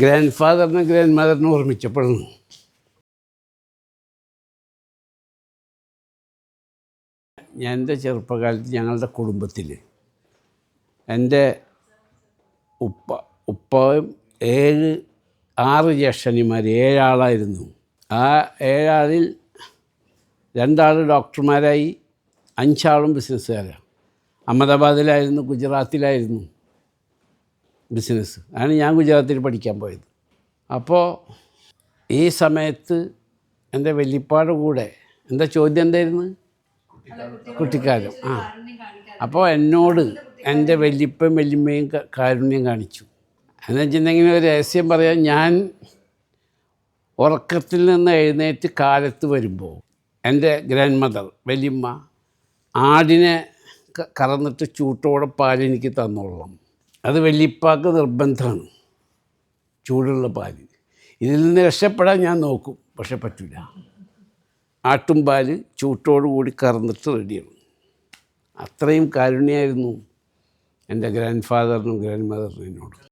Grand ഫാദറിനും grand മദറിനും ഓർമ്മിച്ചപ്പെടുന്നു. ഞാൻ എൻ്റെ ചെറുപ്പകാലത്ത് ഞങ്ങളുടെ കുടുംബത്തിൽ എൻ്റെ ഉപ്പയും 6 ജ്യേഷ്ഠന്മാർ 7 ആളായിരുന്നു. ആ 7 ആളിൽ 2 ആൾ ഡോക്ടർമാരായി, 5 ആളും ബിസിനസ്സുകാരാണ്. അഹമ്മദാബാദിലായിരുന്നു, ഗുജറാത്തിലായിരുന്നു ബിസിനസ്. അതാണ് ഞാൻ ഗുജറാത്തിൽ പഠിക്കാൻ പോയത്. അപ്പോൾ ഈ സമയത്ത് എൻ്റെ വല്യപ്പാടെ കൂടെ, എന്താ ചോദ്യം എന്തായിരുന്നു? കുട്ടിക്കാലം. അപ്പോൾ എന്നോട് എൻ്റെ വല്യപ്പയും വല്യമ്മയും കാരുണ്യം കാണിച്ചു. എന്ന് വെച്ചിട്ടുണ്ടെങ്കിൽ ഒരു രഹസ്യം പറയാൻ, ഞാൻ ഉറക്കത്തിൽ നിന്ന് എഴുന്നേറ്റ് കാലത്ത് വരുമ്പോൾ എൻ്റെ ഗ്രാൻഡ് മദർ വല്യമ്മ ആടിനെ കറന്നിട്ട് ചൂട്ടോടെ പാലെനിക്ക് തന്നോളാം. അത് വല്യപ്പാക്ക് നിർബന്ധമാണ്, ചൂടുള്ള പാല്. ഇതിൽ നിന്ന് രക്ഷപ്പെടാൻ ഞാൻ നോക്കും, പക്ഷെ പറ്റില്ല. ആട്ടുംപാല് ചൂട്ടോടു കൂടി കറന്നിട്ട് റെഡിയാണ്. അത്രയും കാരുണ്യമായിരുന്നു എൻ്റെ ഗ്രാൻഡ് ഫാദറിനും ഗ്രാൻഡ് മദറിനും എന്നോട്.